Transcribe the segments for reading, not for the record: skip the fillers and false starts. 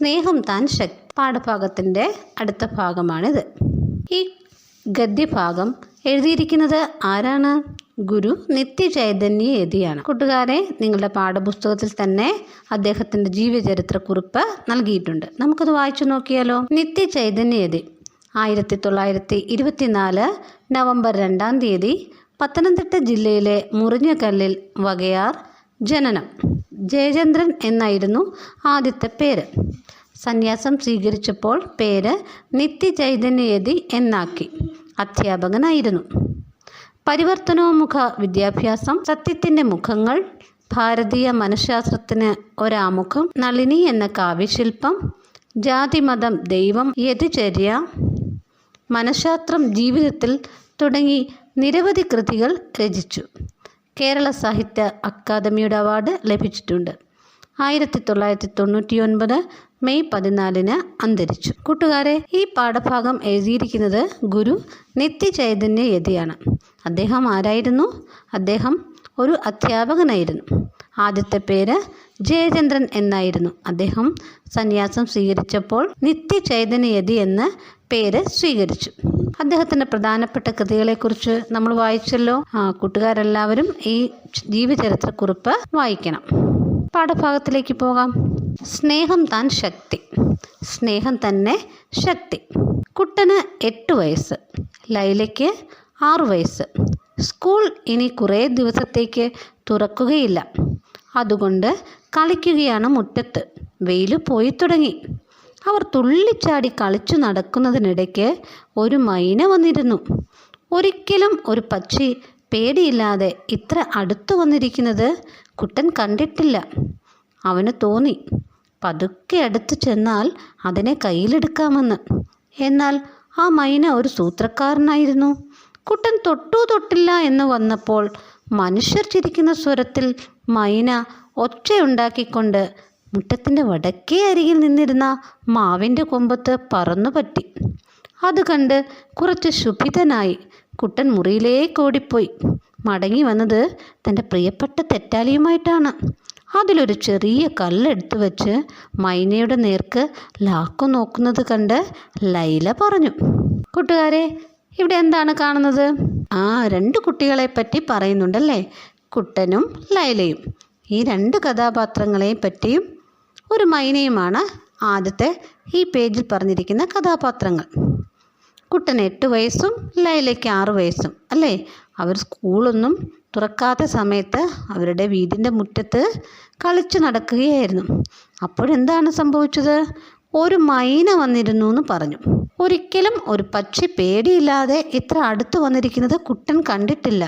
സ്നേഹം താൻ ശക്തി പാഠഭാഗത്തിൻ്റെ അടുത്ത ഭാഗമാണിത്. ഈ ഗദ്യഭാഗം എഴുതിയിരിക്കുന്നത് ആരാണ്? ഗുരു നിത്യചൈതന്യ യതിയാണ്. കൂട്ടുകാരെ, നിങ്ങളുടെ പാഠപുസ്തകത്തിൽ തന്നെ അദ്ദേഹത്തിൻ്റെ ജീവചരിത്രക്കുറിപ്പ് നൽകിയിട്ടുണ്ട്. നമുക്കത് വായിച്ചു നോക്കിയാലോ? നിത്യചൈതന്യ യതി 1924 നവംബർ 2-ാം തീയതി പത്തനംതിട്ട ജില്ലയിലെ മുറിഞ്ഞകല്ലിൽ വകയാർ. ജനനം ജയചന്ദ്രൻ എന്നായിരുന്നു ആദ്യത്തെ പേര്. സന്യാസം സ്വീകരിച്ചപ്പോൾ പേര് നിത്യചൈതന്യയതി എന്നാക്കി. അധ്യാപകനായിരുന്നു. പരിവർത്തനോന്മുഖ വിദ്യാഭ്യാസം, സത്യത്തിൻ്റെ മുഖങ്ങൾ, ഭാരതീയ മനഃശാസ്ത്രത്തിന് ഒരാമുഖം, നളിനി എന്ന കാവ്യശില്പം, ജാതിമതം ദൈവം, യതിചര്യ, മനഃശാസ്ത്രം ജീവിതത്തിൽ തുടങ്ങി നിരവധി കൃതികൾ രചിച്ചു. കേരള സാഹിത്യ അക്കാദമിയുടെ അവാർഡ് ലഭിച്ചിട്ടുണ്ട്. 1999 മെയ് 14 അന്തരിച്ചു. കൂട്ടുകാരെ, ഈ പാഠഭാഗം എഴുതിയിരിക്കുന്നത് ഗുരു നിത്യചൈതന്യ യതിയാണ്. അദ്ദേഹം ആരായിരുന്നു? അദ്ദേഹം ഒരു അധ്യാപകനായിരുന്നു. ആദ്യത്തെ പേര് ജയചന്ദ്രൻ എന്നായിരുന്നു. അദ്ദേഹം സന്യാസം സ്വീകരിച്ചപ്പോൾ നിത്യചൈതന്യ യതി എന്ന പേര് സ്വീകരിച്ചു. അദ്ദേഹത്തിൻ്റെ പ്രധാനപ്പെട്ട കൃതികളെക്കുറിച്ച് നമ്മൾ വായിച്ചല്ലോ. കൂട്ടുകാരെല്ലാവരും ഈ ജീവചരിത്രക്കുറിപ്പ് വായിക്കണം. പാഠഭാഗത്തിലേക്ക് പോകാം. സ്നേഹം താൻ ശക്തി. സ്നേഹം തന്നെ ശക്തി. കുട്ടന് 8 വയസ്സ്, ലൈലയ്ക്ക് 6 വയസ്സ്. സ്കൂൾ ഇനി കുറേ ദിവസത്തേക്ക് തുറക്കുകയില്ല. അതുകൊണ്ട് കളിക്കുകയാണ് മുറ്റത്ത്. വെയിൽ പോയി തുടങ്ങി. അവർ തുള്ളിച്ചാടി കളിച്ചു നടക്കുന്നതിനിടയ്ക്ക് ഒരു മൈന വന്നിരുന്നു. ഒരിക്കലും ഒരു പക്ഷി പേടിയില്ലാതെ ഇത്ര അടുത്തു വന്നിരിക്കുന്നത് കുട്ടൻ കണ്ടിട്ടില്ല. അവന് തോന്നി പതുക്കെ അടുത്ത് ചെന്നാൽ അതിനെ കയ്യിലെടുക്കാമെന്ന്. എന്നാൽ ആ മൈന ഒരു സൂത്രക്കാരനായിരുന്നു. കുട്ടൻ തൊട്ടില്ല എന്ന് വന്നപ്പോൾ മനുഷ്യർ ചിരിക്കുന്ന സ്വരത്തിൽ മൈന ഒച്ചയുണ്ടാക്കിക്കൊണ്ട് മുറ്റത്തിൻ്റെ വടക്കേ അരികിൽ നിന്നിരുന്ന മാവിൻ്റെ കൊമ്പത്ത് പറന്നു പറ്റി. അത് കണ്ട് കുറച്ച് ശുഭിതനായി കുട്ടൻ മുറിയിലേക്ക് ഓടിപ്പോയി. മടങ്ങി വന്നത് തൻ്റെ പ്രിയപ്പെട്ട തെറ്റാലിയുമായിട്ടാണ്. അതിലൊരു ചെറിയ കല്ലെടുത്ത് വെച്ച് മൈനയുടെ നേർക്ക് ലാക്കു നോക്കുന്നത് കണ്ട് ലൈല പറഞ്ഞു. കൂട്ടുകാരെ, ഇവിടെ എന്താണ് കാണുന്നത്? 2 കുട്ടികളെ പറ്റി പറയുന്നുണ്ടല്ലേ, കുട്ടനും ലൈലയും. ഈ 2 കഥാപാത്രങ്ങളെയും പറ്റിയും ഒരു മൈനയുമാണ് ആദ്യത്തെ ഈ പേജിൽ പറഞ്ഞിരിക്കുന്ന കഥാപാത്രങ്ങൾ. കുട്ടന് 8 വയസ്സും ലൈലയ്ക്ക് 6 വയസ്സും അല്ലേ? അവർ സ്കൂളൊന്നും തുറക്കാത്ത സമയത്ത് അവരുടെ വീടിൻ്റെ മുറ്റത്ത് കളിച്ചു നടക്കുകയായിരുന്നു. അപ്പോഴെന്താണ് സംഭവിച്ചത്? ഒരു മൈന വന്നിരുന്നു എന്ന് പറഞ്ഞു. ഒരിക്കലും ഒരു പക്ഷി പേടിയില്ലാതെ ഇത്ര അടുത്ത് വന്നിരിക്കുന്നത് കുട്ടൻ കണ്ടിട്ടില്ല.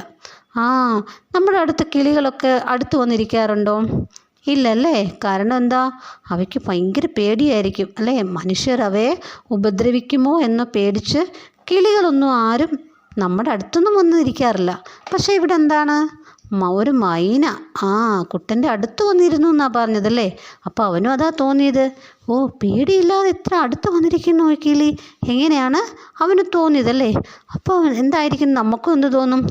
നമ്മുടെ അടുത്ത് കിളികളൊക്കെ അടുത്ത് വന്നിരിക്കാറുണ്ടോ? ഇല്ലല്ലേ. കാരണം എന്താ? അവയ്ക്ക് ഭയങ്കര പേടിയായിരിക്കും അല്ലേ? മനുഷ്യർ അവയെ ഉപദ്രവിക്കുമോ എന്ന് പേടിച്ച് കിളികളൊന്നും ആരും നമ്മുടെ അടുത്തൊന്നും വന്നിരിക്കാറില്ല. പക്ഷേ ഇവിടെ എന്താണ്? ഒരു മൈന കുട്ടൻ്റെ അടുത്ത് വന്നിരുന്നു എന്നാണ് പറഞ്ഞതല്ലേ. അപ്പോൾ അവനും അതാ തോന്നിയത്. പേടിയില്ലാതെ ഇത്ര അടുത്ത് വന്നിരിക്കുന്നു കിളി. എങ്ങനെയാണ് അവന് തോന്നിയതല്ലേ? അപ്പോൾ എന്തായിരിക്കും? നമുക്കും എന്ത് തോന്നും?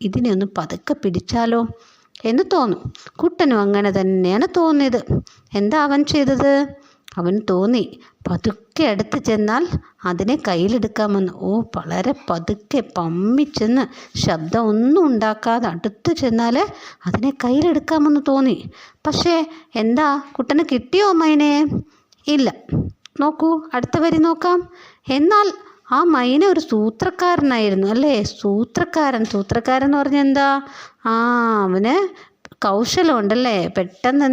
ഇതിനെ ഒന്ന് പതുക്കെ പിടിച്ചാലോ എന്ന് തോന്നും. കുട്ടനും അങ്ങനെ തന്നെയാണ് തോന്നിയത്. എന്താ അവൻ ചെയ്തത്? അവന് തോന്നി പതുക്കെ അടുത്ത് ചെന്നാൽ അതിനെ കയ്യിലെടുക്കാമെന്ന്. വളരെ പതുക്കെ പമ്മിച്ചെന്ന് ശബ്ദം ഒന്നും ഉണ്ടാക്കാതെ അടുത്ത് ചെന്നാൽ അതിനെ കയ്യിലെടുക്കാമെന്ന് തോന്നി. പക്ഷേ എന്താ, കുട്ടന് കിട്ടിയോ മൈനയെ? ഇല്ല. നോക്കൂ, അടുത്ത വരി നോക്കാം. എന്നാൽ ആ മൈന ഒരു സൂത്രക്കാരനായിരുന്നു അല്ലേ? സൂത്രക്കാരൻ എന്ന് പറഞ്ഞാൽ എന്താ? അവന് കൗശലമുണ്ടല്ലേ. പെട്ടെന്ന്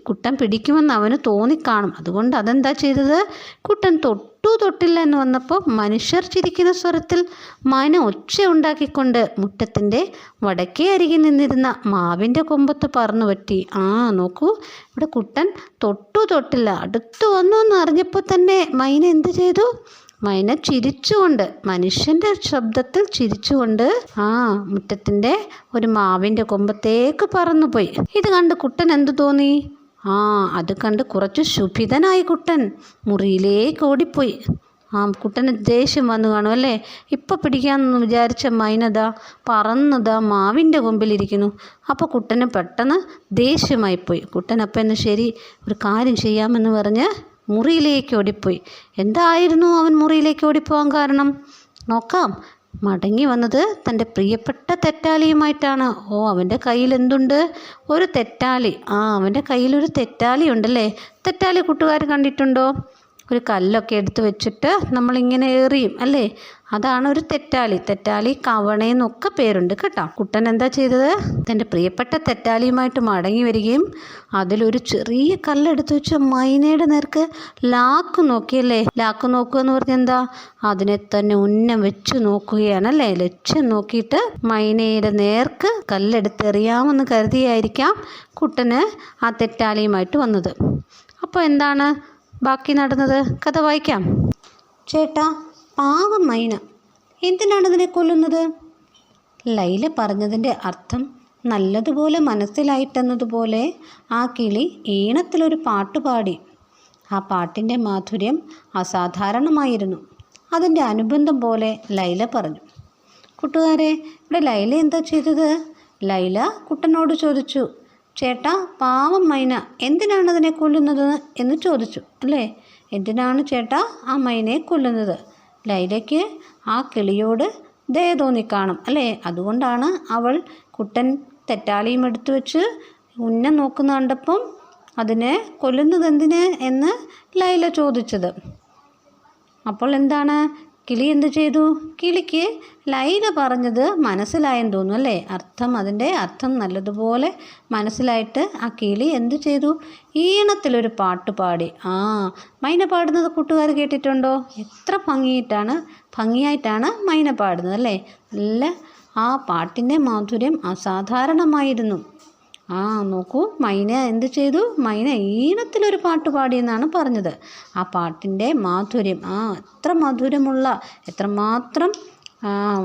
കുട്ടൻ പിടിക്കുമെന്ന് അവന് തോന്നിക്കാണും. അതുകൊണ്ട് അതെന്താ ചെയ്തത്? കുട്ടൻ തൊട്ടില്ല എന്ന് വന്നപ്പോൾ മനുഷ്യർ ചിരിക്കുന്ന സ്വരത്തിൽ മൈന ഒച്ച ഉണ്ടാക്കിക്കൊണ്ട് മുറ്റത്തിൻ്റെ വടക്കേ അരികിൽ നിന്നിരുന്ന മാവിൻ്റെ കൊമ്പത്ത് പറന്നു പറ്റി. നോക്കൂ, ഇവിടെ കുട്ടൻ തൊട്ടില്ല അടുത്തു വന്നു എന്ന് അറിഞ്ഞപ്പോൾ തന്നെ മൈന എന്ത് ചെയ്തു? മൈന ചിരിച്ചുകൊണ്ട്, മനുഷ്യൻ്റെ ശബ്ദത്തിൽ ചിരിച്ചുകൊണ്ട് മുറ്റത്തിൻ്റെ ഒരു മാവിൻ്റെ കൊമ്പത്തേക്ക് പറന്നുപോയി. ഇത് കണ്ട് കുട്ടൻ എന്തു തോന്നി? അത് കണ്ട് കുറച്ച് ശുഭിതനായി കുട്ടൻ മുറിയിലേക്ക് ഓടിപ്പോയി. കുട്ടന് ദേഷ്യം വന്നു കാണും അല്ലേ? ഇപ്പം പിടിക്കാമെന്ന് വിചാരിച്ച മൈനതാ പറന്നതാ മാവിൻ്റെ കൊമ്പിലിരിക്കുന്നു. അപ്പോൾ കുട്ടന് പെട്ടെന്ന് ദേഷ്യമായിപ്പോയി. കുട്ടൻ അപ്പം എന്ന് ശരി ഒരു കാര്യം ചെയ്യാമെന്ന് പറഞ്ഞ് മുറിയിലേക്ക് ഓടിപ്പോയി. എന്തായിരുന്നു അവൻ മുറിയിലേക്ക് ഓടിപ്പോകാൻ കാരണം? നോക്കാം. മടങ്ങി വന്നത് തൻ്റെ പ്രിയപ്പെട്ട തെറ്റാലിയുമായിട്ടാണ്. അവൻ്റെ കയ്യിൽ എന്തുണ്ട്? ഒരു തെറ്റാലി. അവൻ്റെ കയ്യിലൊരു തെറ്റാലി ഉണ്ടല്ലേ. തെറ്റാലി കൂട്ടുകാർ കണ്ടിട്ടുണ്ടോ? ഒരു കല്ലൊക്കെ എടുത്ത് വെച്ചിട്ട് നമ്മളിങ്ങനെ എറിയും അല്ലേ, അതാണ് ഒരു തെറ്റാലി. തെറ്റാലി, കവണയെന്നൊക്കെ പേരുണ്ട് കേട്ടോ. കുട്ടൻ എന്താ ചെയ്തത്? തൻ്റെ പ്രിയപ്പെട്ട തെറ്റാലിയുമായിട്ട് മടങ്ങി വരികയും അതിലൊരു ചെറിയ കല്ലെടുത്ത് വെച്ച് മൈനയുടെ നേർക്ക് ലാക്ക് നോക്കിയല്ലേ. ലാക്ക് നോക്കുക എന്ന് പറഞ്ഞാൽ എന്താ? അതിനെ തന്നെ ഉന്നം വെച്ച് നോക്കുകയാണല്ലേ. ലക്ഷ്യം നോക്കിയിട്ട് മൈനയുടെ നേർക്ക് കല്ലെടുത്തെറിയാമെന്ന് കരുതിയായിരിക്കാം കുട്ടന് ആ തെറ്റാലിയുമായിട്ട് വന്നത്. അപ്പോൾ എന്താണ് ബാക്കി നടന്നത്? കഥ വായിക്കാം. ചേട്ടാ, പാവം മൈന, എന്തിനാണ് ഇതിനെ കൊല്ലുന്നത്? ലൈല പറഞ്ഞതിൻ്റെ അർത്ഥം നല്ലതുപോലെ മനസ്സിലായിട്ടെന്നതുപോലെ ആ കിളി ഈണത്തിലൊരു പാട്ട് പാടി. ആ പാട്ടിൻ്റെ മാധുര്യം അസാധാരണമായിരുന്നു. അതിൻ്റെ അനുബന്ധം പോലെ ലൈല പറഞ്ഞു. കൂട്ടുകാരെ, ഇവിടെ ലൈല എന്താ ചെയ്തത്? ലൈല കുട്ടനോട് ചോദിച്ചു, ചേട്ടാ, പാവം മൈന, എന്തിനാണ് അതിനെ കൊല്ലുന്നത് എന്ന് ചോദിച്ചു അല്ലേ. എന്തിനാണ് ചേട്ടാ ആ മൈനയെ കൊല്ലുന്നത്? ലൈലയ്ക്ക് ആ കിളിയോട് ദയ തോന്നിക്കാണും അല്ലേ. അതുകൊണ്ടാണ് അവൾ കുട്ടൻ തെറ്റാളിയും എടുത്തു വെച്ച് ഉന്നം നോക്കുന്ന കണ്ടപ്പം അതിനെ കൊല്ലുന്നത് എന്തിന് എന്ന് ലൈല ചോദിച്ചത്. അപ്പോൾ എന്താണ് കിളി എന്ത് ചെയ്തു? കിളിക്ക് ലൈല പറഞ്ഞത് മനസ്സിലായെന്ന് തോന്നുന്നു അല്ലേ. അതിൻ്റെ അർത്ഥം നല്ലതുപോലെ മനസ്സിലായിട്ട് ആ കിളി എന്ത് ചെയ്തു? ഈണത്തിലൊരു പാട്ട് പാടി. മൈന പാടുന്നത് കൂട്ടുകാർ കേട്ടിട്ടുണ്ടോ? എത്ര ഭംഗിയായിട്ടാണ് മൈന പാടുന്നത് അല്ലേ. നല്ല ആ പാട്ടിൻ്റെ മാധുര്യം അസാധാരണമായിരുന്നു. നോക്കൂ, മൈന എന്ത് ചെയ്തു? മൈന ഈണത്തിലൊരു പാട്ട് പാടിയെന്നാണ് പറഞ്ഞത്. ആ പാട്ടിൻ്റെ മാധുര്യം, എത്രമാത്രം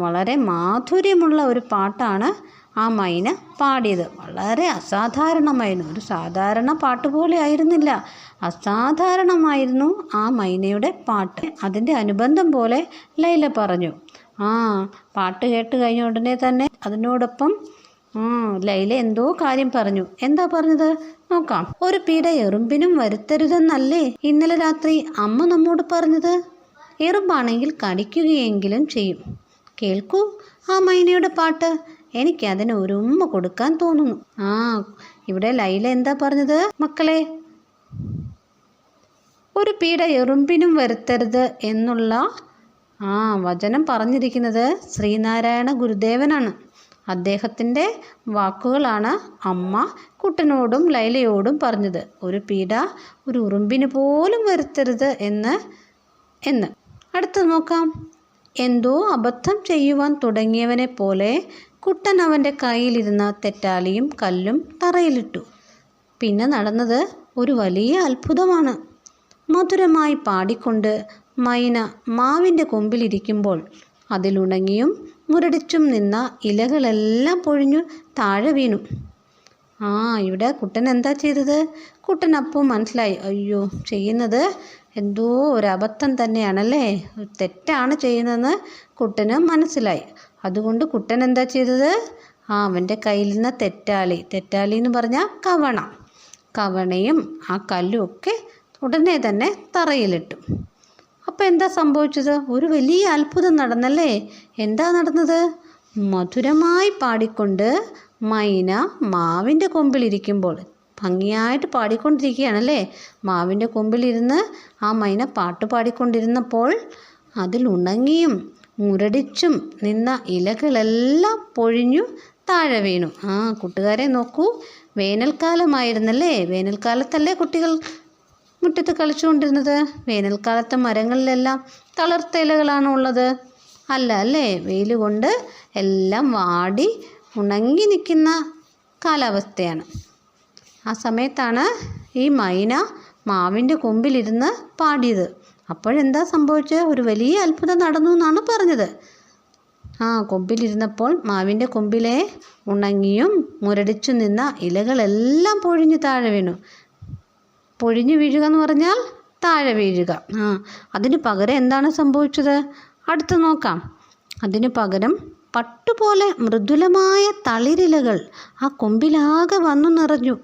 വളരെ മാധുര്യമുള്ള ഒരു പാട്ടാണ് ആ മൈന പാടിയത്. വളരെ അസാധാരണമായിരുന്നു. ഒരു സാധാരണ പാട്ട് പോലെ ആയിരുന്നില്ല, അസാധാരണമായിരുന്നു ആ മൈനയുടെ പാട്ട്. അതിൻ്റെ അനുബന്ധം പോലെ ലൈല പറഞ്ഞു. പാട്ട് കേട്ട് കഴിഞ്ഞ ഉടനെ തന്നെ അതിനോടൊപ്പം ലൈല എന്തോ കാര്യം പറഞ്ഞു. എന്താ പറഞ്ഞത് നോക്കാം. ഒരു പീഡ എറുമ്പിനും വരുത്തരുതെന്നല്ലേ ഇന്നലെ രാത്രി അമ്മ നമ്മോട് പറഞ്ഞത്? എറുമ്പാണെങ്കിൽ കടിക്കുകയെങ്കിലും ചെയ്യും. കേൾക്കൂ ആ മൈനയുടെ പാട്ട്. എനിക്ക് അതിന് ഒരു ഉമ്മ കൊടുക്കാൻ തോന്നുന്നു. ഇവിടെ ലൈല എന്താ പറഞ്ഞത് മക്കളെ? ഒരു പീഡ എറുമ്പിനും വരുത്തരുത് എന്നുള്ള വചനം പറഞ്ഞിരിക്കുന്നത് ശ്രീനാരായണ ഗുരുദേവനാണ്. അദ്ദേഹത്തിൻ്റെ വാക്കുകളാണ് അമ്മ കുട്ടനോടും ലൈലയോടും പറഞ്ഞത്. ഒരു പീഡ ഒരു ഉറുമ്പിന് പോലും വരുത്തരുത് എന്ന്. അടുത്തത് നോക്കാം. എന്തോ അബദ്ധം ചെയ്യുവാൻ തുടങ്ങിയവനെ പോലെ കുട്ടൻ അവൻ്റെ കയ്യിലിരുന്ന തെറ്റാലിയും കല്ലും തറയിലിട്ടു. പിന്നെ നടന്നത് ഒരു വലിയ അത്ഭുതമാണ്. മധുരമായി പാടിക്കൊണ്ട് മൈന മാവിൻ്റെ കൊമ്പിലിരിക്കുമ്പോൾ അതിലുണങ്ങിയും മുരടിച്ചും നിന്ന ഇലകളെല്ലാം പൊഴിഞ്ഞു താഴെ വീണു. ഇവിടെ കുട്ടൻ എന്താ ചെയ്തത്? കുട്ടൻ അപ്പോൾ മനസ്സിലായി, അയ്യോ, ചെയ്യുന്നത് എന്തോ ഒരു തന്നെയാണല്ലേ, തെറ്റാണ് ചെയ്യുന്നതെന്ന് കുട്ടന് മനസ്സിലായി. അതുകൊണ്ട് കുട്ടൻ എന്താ ചെയ്തത്? അവൻ്റെ കയ്യിൽ നിന്ന് തെറ്റാലി എന്ന് പറഞ്ഞാൽ കവണയും ആ കല്ലും ഒക്കെ ഉടനെ തന്നെ തറയിലിട്ടു. അപ്പോൾ എന്താ സംഭവിച്ചത്? ഒരു വലിയ അത്ഭുതം നടന്നല്ലേ. എന്താ നടന്നത്? മധുരമായി പാടിക്കൊണ്ട് മൈന മാവിൻ്റെ കൊമ്പിലിരിക്കുമ്പോൾ, ഭംഗിയായിട്ട് പാടിക്കൊണ്ടിരിക്കുകയാണല്ലേ. മാവിൻ്റെ കൊമ്പിലിരുന്ന് ആ മൈന പാട്ട് പാടിക്കൊണ്ടിരുന്നപ്പോൾ അതിലുണങ്ങിയും മുരടിച്ചും നിന്ന ഇലകളെല്ലാം പൊഴിഞ്ഞു താഴെ വീണു. കൂട്ടുകാരെ നോക്കൂ, വേനൽക്കാലമായിരുന്നല്ലേ. വേനൽക്കാലത്തല്ലേ കുട്ടികൾ മുറ്റത്ത് കളിച്ചുകൊണ്ടിരുന്നത്? വേനൽക്കാലത്തെ മരങ്ങളിലെല്ലാം തളർത്ത ഇലകളാണ് ഉള്ളത് അല്ലേ. വെയിൽ കൊണ്ട് എല്ലാം വാടി ഉണങ്ങി നിൽക്കുന്ന കാലാവസ്ഥയാണ്. ആ സമയത്താണ് ഈ മൈന മാവിൻ്റെ കൊമ്പിലിരുന്ന് പാടിയത്. അപ്പോഴെന്താ സംഭവിച്ചത്? ഒരു വലിയ അത്ഭുതം നടന്നു എന്നാണ് പറഞ്ഞത്. കൊമ്പിലിരുന്നപ്പോൾ മാവിൻ്റെ കൊമ്പിലെ ഉണങ്ങിയും മുരടിച്ചു നിന്ന ഇലകളെല്ലാം പൊഴിഞ്ഞു താഴെ വീണു. പൊഴിഞ്ഞു വീഴുക എന്ന് പറഞ്ഞാൽ താഴെ വീഴുക. അതിന് പകരം എന്താണ് സംഭവിച്ചത്? അടുത്ത് നോക്കാം. അതിന് പകരം പട്ടുപോലെ മൃദുലമായ തളിരിലകൾ ആ കൊമ്പിലാകെ വന്നു നിറഞ്ഞു.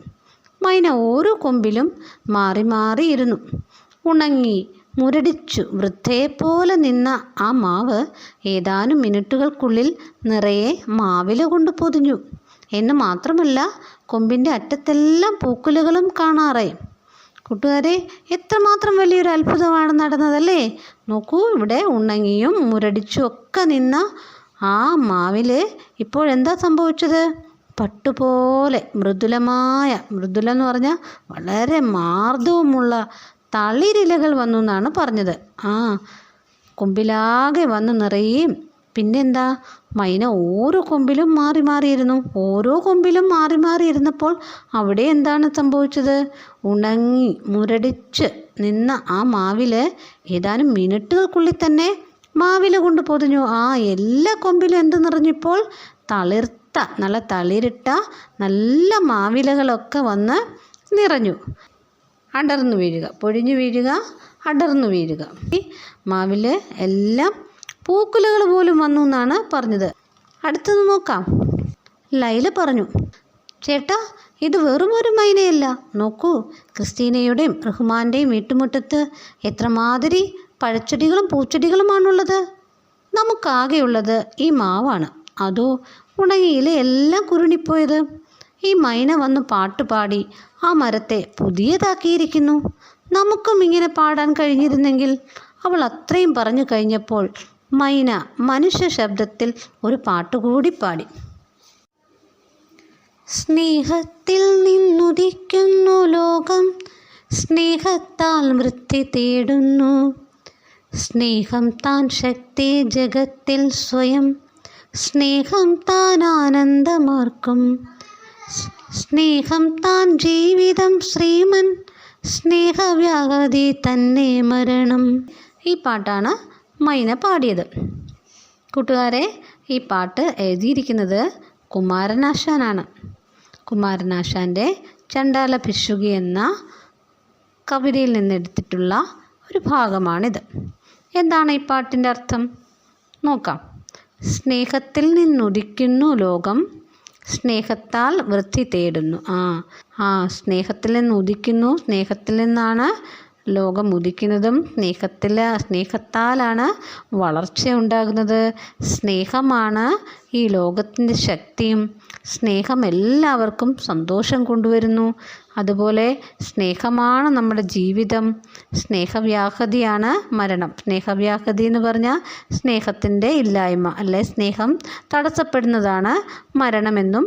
മൈന ഓരോ കൊമ്പിലും മാറി മാറിയിരുന്നു. ഉണങ്ങി മുരടിച്ചു വൃദ്ധയെപ്പോലെ നിന്ന ആ മാവ് ഏതാനും മിനിറ്റുകൾക്കുള്ളിൽ നിറയെ മാവില കൊണ്ട് പൊതിഞ്ഞു. എന്ന് മാത്രമല്ല, കൊമ്പിൻ്റെ അറ്റത്തെല്ലാം പൂക്കുലകളും കാണാറായി. കൂട്ടുകാരെ, എത്രമാത്രം വലിയൊരു അത്ഭുതമാണ് നടന്നതല്ലേ? നോക്കൂ, ഇവിടെ ഉണങ്ങിയും മുരടിച്ചും ഒക്കെ നിന്ന ആ മാവിൽ ഇപ്പോഴെന്താ സംഭവിച്ചത്? പട്ടുപോലെ മൃദുലം എന്ന് പറഞ്ഞാൽ വളരെ മാർദ്ദവുമുള്ള തളിരിലകൾ വന്നു എന്നാണ് പറഞ്ഞത്. കൊമ്പിലാകെ വന്ന് നിറയും. പിന്നെന്താ, മൈന ഓരോ കൊമ്പിലും മാറി മാറിയിരുന്നപ്പോൾ അവിടെ എന്താണ് സംഭവിച്ചത്? ഉണങ്ങി മുരടിച്ച് നിന്ന ആ മാവിൽ ഏതാനും മിനിറ്റുകൾക്കുള്ളിൽ തന്നെ മാവില കൊണ്ട് പൊതിഞ്ഞു. എല്ലാ കൊമ്പിലും എന്ത് നിറഞ്ഞിപ്പോൾ? നല്ല തളിരിട്ട നല്ല മാവിലകളൊക്കെ വന്ന് നിറഞ്ഞു. അടർന്നു വീഴുക, പൊഴിഞ്ഞു വീഴുക, അടർന്നു വീഴുക. ഈ മാവിൽ എല്ലാം പൂക്കുലകൾ പോലും വന്നു എന്നാണ് പറഞ്ഞത്. അടുത്തത് നോക്കാം. ലൈല പറഞ്ഞു, ചേട്ടാ, ഇത് വെറും ഒരു മൈനയല്ല. നോക്കൂ, ക്രിസ്റ്റീനയുടെയും റഹ്മാൻ്റെയും വീട്ടുമുറ്റത്ത് എത്രമാതിരി പഴച്ചെടികളും പൂച്ചെടികളുമാണുള്ളത്. നമുക്കാകെയുള്ളത് ഈ മാവാണ്. അതോ ഉണങ്ങിയില എല്ലാം കുരുണിപ്പോയത്. ഈ മൈന വന്ന് പാട്ടുപാടി ആ മരത്തെ പുതിയതാക്കിയിരിക്കുന്നു. നമുക്കും ഇങ്ങനെ പാടാൻ കഴിഞ്ഞിരുന്നെങ്കിൽ. അവൾ അത്രയും പറഞ്ഞു കഴിഞ്ഞപ്പോൾ മൈന മനുഷ്യ ശബ്ദത്തിൽ ഒരു പാട്ടുകൂടി പാടി. സ്നേഹത്തിൽ നിന്നുദിക്കുന്നു ലോകം, സ്നേഹത്താൽ വൃത്തി തേടുന്നു. സ്നേഹം താൻ ശക്തി ജഗത്തിൽ സ്വയം, സ്നേഹം താൻ ആനന്ദമാർക്കും. സ്നേഹം താൻ ജീവിതം ശ്രീമൻ, സ്നേഹവ്യാഹതി തന്നെ മരണം. ഈ പാട്ടാണ് മൈന പാടിയത്. കൂട്ടുകാരെ, ഈ പാട്ട് എഴുതിയിരിക്കുന്നത് കുമാരനാശാനാണ്. കുമാരനാശാൻ്റെ ചണ്ടാല ഭിക്ഷുകി എന്ന കവിതയിൽ നിന്നെടുത്തിട്ടുള്ള ഒരു ഭാഗമാണിത്. എന്താണ് ഈ പാട്ടിൻ്റെ അർത്ഥം? നോക്കാം. സ്നേഹത്തിൽ നിന്നുദിക്കുന്നു ലോകം, സ്നേഹത്താൽ വൃത്തി തേടുന്നു. സ്നേഹത്തിൽ നിന്ന് ഉദിക്കുന്നു, സ്നേഹത്തിൽ നിന്നാണ് ലോകം ഉദിക്കുന്നതും, സ്നേഹത്താലാണ് വളർച്ച ഉണ്ടാകുന്നത്. സ്നേഹമാണ് ഈ ലോകത്തിൻ്റെ ശക്തിയും. സ്നേഹം എല്ലാവർക്കും സന്തോഷം കൊണ്ടുവരുന്നു. അതുപോലെ സ്നേഹമാണ് നമ്മുടെ ജീവിതം. സ്നേഹവ്യാഹതിയാണ് മരണം. സ്നേഹവ്യാഹതി എന്ന് പറഞ്ഞാൽ സ്നേഹത്തിൻ്റെ ഇല്ലായ്മ, അല്ലെ സ്നേഹം തടസ്സപ്പെടുന്നതാണ് മരണമെന്നും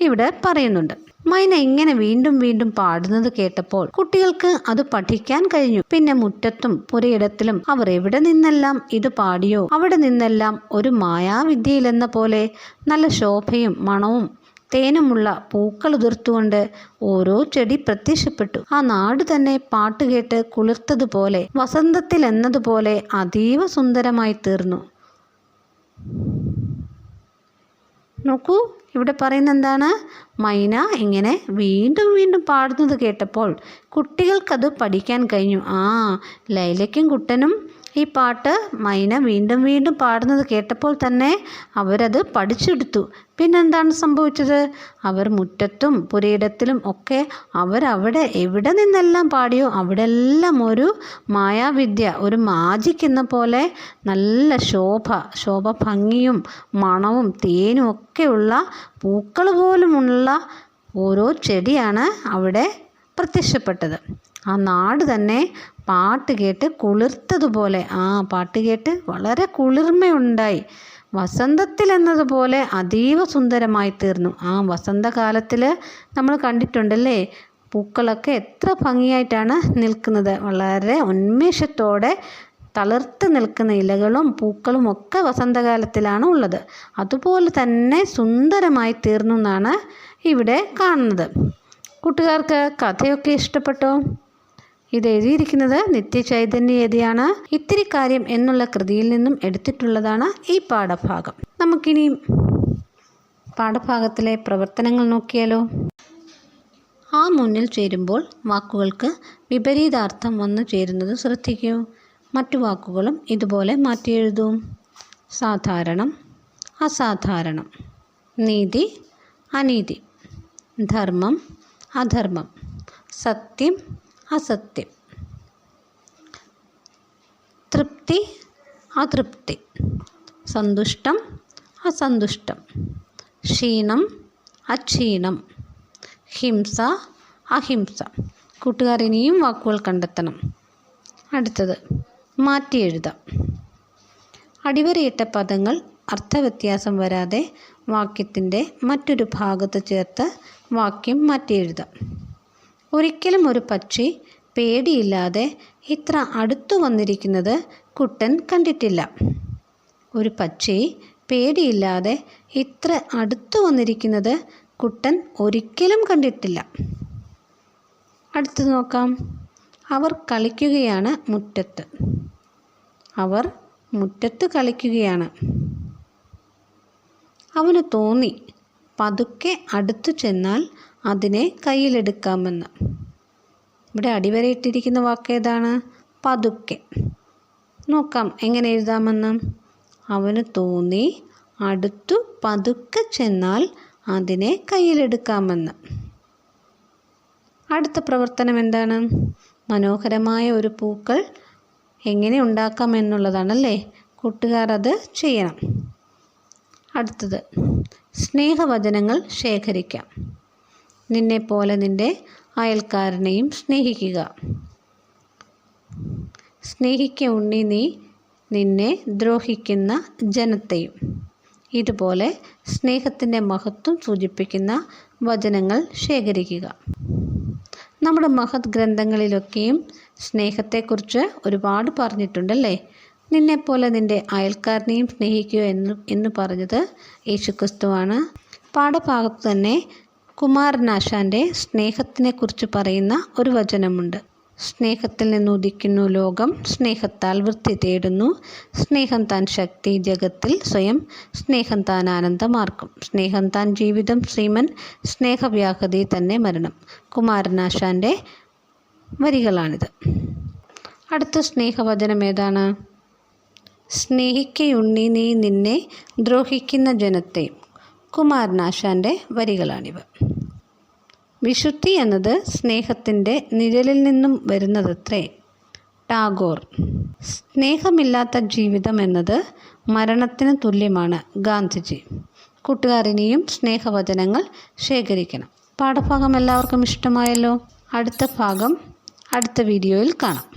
ഇവിടെ പറയുന്നുണ്ട്. മൈന ഇങ്ങനെ വീണ്ടും വീണ്ടും പാടുന്നത് കേട്ടപ്പോൾ കുട്ടികൾക്ക് അത് പഠിക്കാൻ കഴിഞ്ഞു. പിന്നെ മുറ്റത്തും പുരയിടത്തിലും അവർ എവിടെ നിന്നെല്ലാം ഇത് പാടിയോ അവിടെ നിന്നെല്ലാം ഒരു മായാവിദ്യയിലെന്ന പോലെ നല്ല ശോഭയും മണവും തേനുമുള്ള പൂക്കൾ ഉതിർത്തുകൊണ്ട് ഓരോ ചെടി പ്രത്യക്ഷപ്പെട്ടു. ആ നാട് തന്നെ പാട്ടുകേട്ട് കുളിർത്തതുപോലെ വസന്തത്തിൽ എന്നതുപോലെ അതീവ സുന്ദരമായി തീർന്നു. നോക്കൂ, ഇവിടെ പറയുന്ന എന്താണ്? മൈന ഇങ്ങനെ വീണ്ടും വീണ്ടും പാടുന്നത് കേട്ടപ്പോൾ കുട്ടികൾക്കത് പഠിക്കാൻ കഴിഞ്ഞു. ലൈലയ്ക്കും കുട്ടനും ഈ പാട്ട് മൈന വീണ്ടും വീണ്ടും പാടുന്നത് കേട്ടപ്പോൾ തന്നെ അവരത് പഠിച്ചെടുത്തു. പിന്നെന്താണ് സംഭവിച്ചത്? അവർ മുറ്റത്തും പുരയിടത്തിലും ഒക്കെ അവരവിടെ എവിടെ നിന്നെല്ലാം പാടിയോ അവിടെല്ലാം ഒരു മായാവിദ്യ, ഒരു മാജിക് എന്ന പോലെ നല്ല ശോഭ ഭംഗിയും മണവും തേനും ഒക്കെയുള്ള പൂക്കൾ പോലുമുള്ള ഓരോ ചെടിയാണ് അവിടെ പ്രത്യക്ഷപ്പെട്ടത്. ആ നാട് തന്നെ പാട്ട് കേട്ട് കുളിർത്തതുപോലെ, പാട്ട് കേട്ട് വളരെ കുളിർമയുണ്ടായി. വസന്തത്തിൽ എന്നതുപോലെ അതീവ സുന്ദരമായി തീർന്നു. വസന്തകാലത്തിൽ നമ്മൾ കണ്ടിട്ടുണ്ടല്ലേ, പൂക്കളൊക്കെ എത്ര ഭംഗിയായിട്ടാണ് നിൽക്കുന്നത്. വളരെ ഉന്മേഷത്തോടെ തളിർത്ത് നിൽക്കുന്ന ഇലകളും പൂക്കളും ഒക്കെ വസന്തകാലത്തിലാണ് ഉള്ളത്. അതുപോലെ തന്നെ സുന്ദരമായി തീർന്നു എന്നാണ് ഇവിടെ കാണുന്നത്. കൂട്ടുകാർക്ക് കഥയൊക്കെ ഇഷ്ടപ്പെട്ടോ? ഇത് എഴുതിയിരിക്കുന്നത് നിത്യചൈതന്യയതിയാണ്. ഇത്തിരി കാര്യം എന്നുള്ള കൃതിയിൽ നിന്നും എടുത്തിട്ടുള്ളതാണ് ഈ പാഠഭാഗം. നമുക്കിനി പാഠഭാഗത്തിലെ പ്രവർത്തനങ്ങൾ നോക്കിയാലോ? മുന്നിൽ ചേരുമ്പോൾ വാക്കുകൾക്ക് വിപരീതാർത്ഥം വന്നു ചേരുന്നത് ശ്രദ്ധിക്കൂ. മറ്റു വാക്കുകളും ഇതുപോലെ മാറ്റി എഴുതൂ. സാധാരണം, അസാധാരണം. നീതി, അനീതി. ധർമ്മം, അധർമ്മം. സത്യം, അസത്യം. തൃപ്തി അതൃപ്തി, സന്തുഷ്ടം അസന്തുഷ്ടം, ക്ഷീണം അക്ഷീണം, ഹിംസ അഹിംസ. കൂട്ടുകാർ ഇനിയും വാക്കുകൾ കണ്ടെത്തണം. അടുത്തത് മാറ്റി എഴുതാം. അടിവരയിട്ട പദങ്ങൾ അർത്ഥവ്യത്യാസം വരാതെ വാക്യത്തിൻ്റെ മറ്റൊരു ഭാഗത്ത് ചേർത്ത് വാക്യം മാറ്റി എഴുതാം. ഒരിക്കലും ഒരു പക്ഷി പേടിയില്ലാതെ ഇത്ര അടുത്തു വന്നിരിക്കുന്നത് കുട്ടൻ കണ്ടിട്ടില്ല. ഒരു പക്ഷി പേടിയില്ലാതെ ഇത്ര അടുത്തു വന്നിരിക്കുന്നത് കുട്ടൻ ഒരിക്കലും കണ്ടിട്ടില്ല. അടുത്തത് നോക്കാം. അവർ കളിക്കുകയാണ് മുറ്റത്ത്. അവർ മുറ്റത്ത് കളിക്കുകയാണ്. അവന് തോന്നി പതുക്കെ അടുത്തു ചെന്നാൽ അതിനെ കയ്യിലെടുക്കാമെന്ന്. ഇവിടെ അടിവരയിട്ടിരിക്കുന്ന വാക്ക് ഏതാണ്? പതുക്കെ. നോക്കാം എങ്ങനെ എഴുതാമെന്ന്. അവന് തോന്നി അടുത്തു പതുക്കെ ചെന്നാൽ അതിനെ കയ്യിലെടുക്കാമെന്ന്. അടുത്ത പ്രവർത്തനം എന്താണ്? മനോഹരമായ ഒരു പൂക്കൾ എങ്ങനെ ഉണ്ടാക്കാം എന്നുള്ളതാണല്ലേ. കൂട്ടുകാർ അത് ചെയ്യണം. അടുത്തത് സ്നേഹവചനങ്ങൾ ശേഖരിക്കാം. നിന്നെപ്പോലെ നിൻ്റെ അയൽക്കാരനെയും സ്നേഹിക്കുക. സ്നേഹിക്ക ഉണ്ണി നീ നിന്നെ ദ്രോഹിക്കുന്ന ജനത്തെയും. ഇതുപോലെ സ്നേഹത്തിൻ്റെ മഹത്വം സൂചിപ്പിക്കുന്ന വചനങ്ങൾ ശേഖരിക്കുക. നമ്മുടെ മഹത് ഗ്രന്ഥങ്ങളിലൊക്കെയും സ്നേഹത്തെക്കുറിച്ച് ഒരുപാട് പറഞ്ഞിട്ടുണ്ടല്ലേ. നിന്നെപ്പോലെ നിൻ്റെ അയൽക്കാരനെയും സ്നേഹിക്കുക എന്ന് പറഞ്ഞത് യേശുക്രിസ്തുവാണ്. പാഠഭാഗത്ത് തന്നെ കുമാരനാശാൻ്റെ സ്നേഹത്തിനെക്കുറിച്ച് പറയുന്ന ഒരു വചനമുണ്ട്. സ്നേഹത്തിൽ നിന്നുദിക്കുന്നു ലോകം, സ്നേഹത്താൽ വൃത്തി തേടുന്നു. സ്നേഹം താൻ ശക്തി ജഗത്തിൽ സ്വയം, സ്നേഹം താൻ ആനന്ദമാർക്കും. സ്നേഹം താൻ ജീവിതം ശ്രീമൻ, സ്നേഹവ്യാഹതി തന്നെ മരണം. കുമാരനാശാൻ്റെ വരികളാണിത്. അടുത്ത സ്നേഹവചനം ഏതാണ്? സ്നേഹിക്കയുണ്ണി നീ നിന്നെ ദ്രോഹിക്കുന്ന ജനത്തെയും. കുമാരനാശാൻ്റെ വരികളാണിവ. വിശുദ്ധി എന്നത് സ്നേഹത്തിൻ്റെ നിഴലിൽ നിന്നും വരുന്നതത്രേ. ടാഗോർ. സ്നേഹമില്ലാത്ത ജീവിതം എന്നത് മരണത്തിന് തുല്യമാണ്. ഗാന്ധിജി. കൂട്ടുകാരിനിയും സ്നേഹവചനങ്ങൾ ശേഖരിക്കണം. പാഠഭാഗം എല്ലാവർക്കും ഇഷ്ടമായല്ലോ. അടുത്ത ഭാഗം അടുത്ത വീഡിയോയിൽ കാണാം.